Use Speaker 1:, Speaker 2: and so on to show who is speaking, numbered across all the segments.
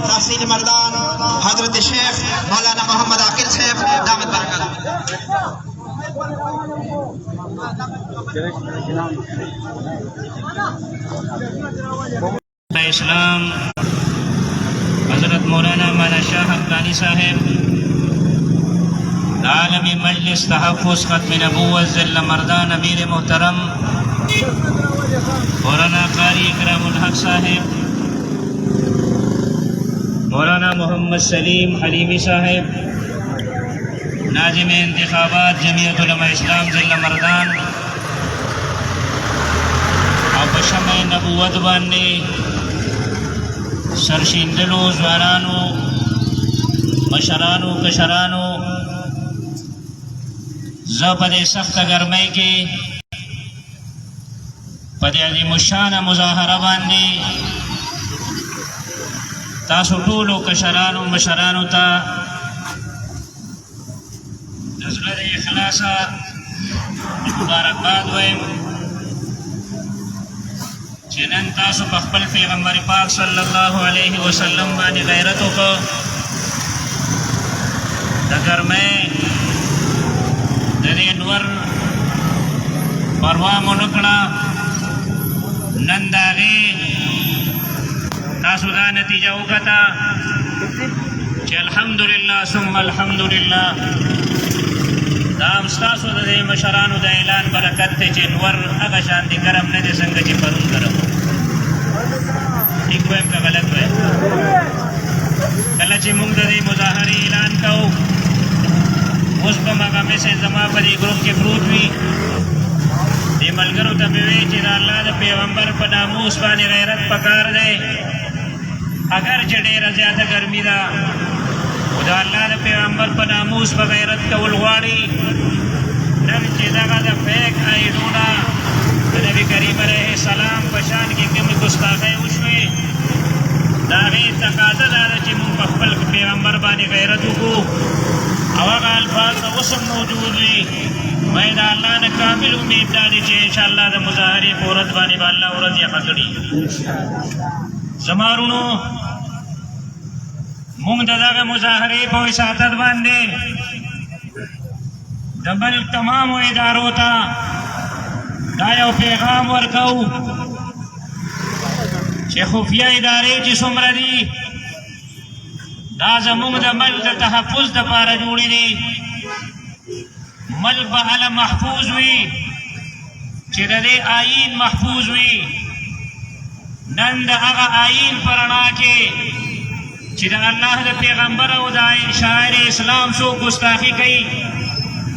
Speaker 1: تحصیل مردان حضرت شیخ مولانا محمد عاقل صاحب دعوت برکات
Speaker 2: اسلام حضرت مولانا مولانا شاہ حقانی صاحب عالمی مجلس تحفظ ختم نبوت ذل مردان امیر محترم مولانا قاری اکرام الحق صاحب مولانا محمد سلیم حلیمی صاحب ناظم انتخابات جمعیت علماء اسلام ذل مردان او بشمع نبوت باندې سرشیندلو ځوانانو مشرانو کشرانو زه په دې سخته ګرمۍ کې په دې عظیم الشانه مظاهره باندې تاسو ټولو کشرانو مشرانو ته د زړه د اخلاصه مبارکباد وایم چې نن تاسو په خپل پیغمبر پاک صلی الله علیه وسلم باندې غیرت وکړو د ګرمۍ د دې نور پروا مو نه کړه نن د هغې تاسو دا نتیجه وکړه چې الحمدلله ثم الحمدلله دا هم ستاسو د دې مشرانو د اعلان برکت دی چې نور هغه شانې ګرم نه دی څنګه چې پرون ګرم ټیک وایم که غلط وایم کله چې موږ د دې مظاهرې اعلان کوو اوس به هغه میسج زما په دې ګروپ کې پروت وي دې ملګرو ته مې وایي چې د الله د پیغمبر په ناموس باندې غیرت پکار دی اگر چې ډېره زیاته ګرمي ده خو د الله د پیغمبر په ناموس په غیرت کول غواړي نن چې دغه د فیک آیډونه د نبي کریم علیه السلام په شان کې کومې ګستاخۍ وشوې د هغې تقاضا دا ده چې موږ په خپل پیغمبر باندې غیرت وکړو او هغه الفاظ به اوس هم موجود وي باید د الله نه کامل امید دا دی چې انشاءالله د مظاهرې په ورځ باندې به الله ورځ یخه کړي زما وروڼو موږ د دغه مظاهرې په وساطت باندې د ملک تمامو ادارو ته دا یو پیغام ورکوو چې خفیه ادارې چې څومره دي دا زموږ د ملک د تحفظ دپاره جوړې دي ملک به هله محفوظ وي چې د دې آیین محفوظ وي نن د هغه آیین په رڼا کې چې د الله د پیغمبر او د شاعر اسلام څوک ګستاخي کوي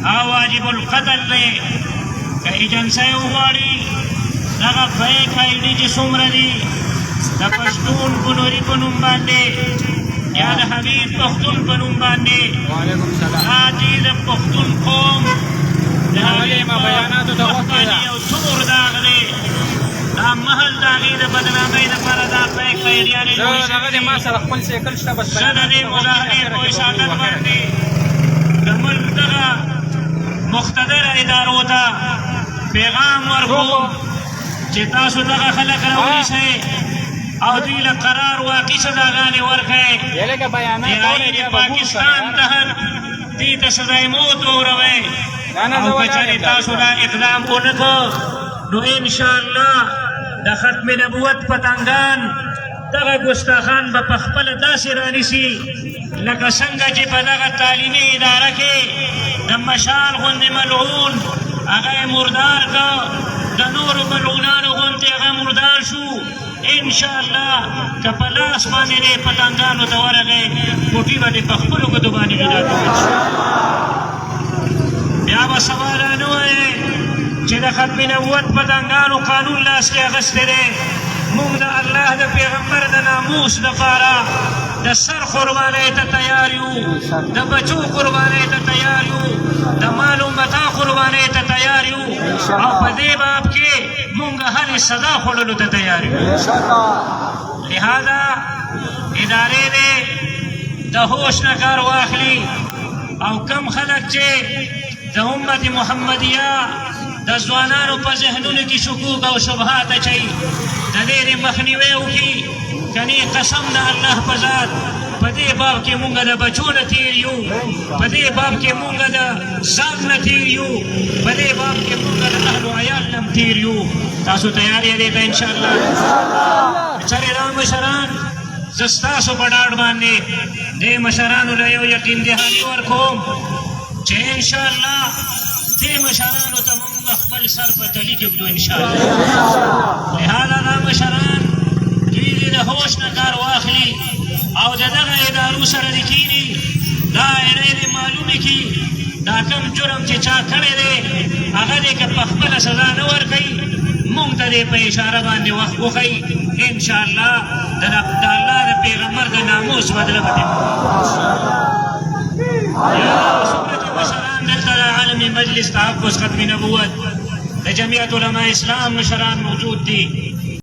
Speaker 2: هغه واجب القتل دی که ایجنسۍ وغواړي دغه فیک آی ډي چې څومره دي د پښتون ګنوري په نوم باندې یا د حبیب پښتون په نوم باندې دا چې د پښتون قوم د هغې په وخت باندې یو تور داغ دی دا محل د هغې د بدنامۍ دپاره دا فیک آیډیانې جوړې شوي دي زه د دې مظاهرې په وساطت باندې د ملک دغه مقتدره ادارو ته پیغام ورکوم چې تاسو دغه خلک راونیسئ او دوی له قرار واقعي سزاګانې ورکړئ د آیین پاکستان تحت دوی ته سزای موت ووروئ او که چېرې تاسو دا اقدام ونه کړ نو انشاءالله د ختم نبوت پتنګان دغه ګستاخان به په خپله داسې رانیسي لکه څنګه چې په دغه تعلیمي اداره کې د مشال غوندې ملعون هغه یې مردار که د نورو ملعونانو غوندې هغه مردار شو انشاءالله که په لاس باندې دی پتنګانو ته ورغی کوټي به دې په خپلو ګوتو باندې جدا کول شي بیا به سبا دا نه وایې چې د ختم نبوت پتنګانو قانون لاس کې اخیستی دی موږ د الله د پیغمبر د ناموس لپاره د سر قربانۍ ته تیار یو د بچو قربانۍ ته تیار یو د مال و متاع قربانۍ ته تیار یو او په دې باب کې موږ هرې سزا خوړلو ته تیار یو لہذا ادارې دې د هوش نه کار واخلي او کم خلک چې د امت محمدیه د ځوانانو په ذهنونو کې شکوک او شبهات اچوي د دې مخنیوی وکړي کنی قسم د الله په ذات په دې باب کې مونږ د بچو نه تېر یو، په دې باب کې مونږ د ځان نه تېر یو، په دې باب کې مونږ د اهل و عیال نه تېر یو. تاسو تیار یې دې ته انشاءالله؟ چرې دا مشران زه ستاسو په ډاډ باندې دې مشرانو له یو یقین دهاني ورکوم چې انشاءالله دې مشرانو ته مونږ خپل سر په تلي کېږدو انشاءالله. لهذا دا مشران دوی دې د هوش نه کار واخلي او د دغه ادارو سره دې کښېني، دا ایرې دې معلومې کړي دا کوم جرم چې چا کړی دی هغه دې که په خپله سزا نه ورکوي مونږ ته دې په اشاره باندې وخت وښیي انشاءالله د الله د پیغمبر د ناموس بدله به دې یا صورت مشران دلته د عالمي مجلس تحفظ ختم نبوت د جمعیت علماء اسلام مشران موجود دي.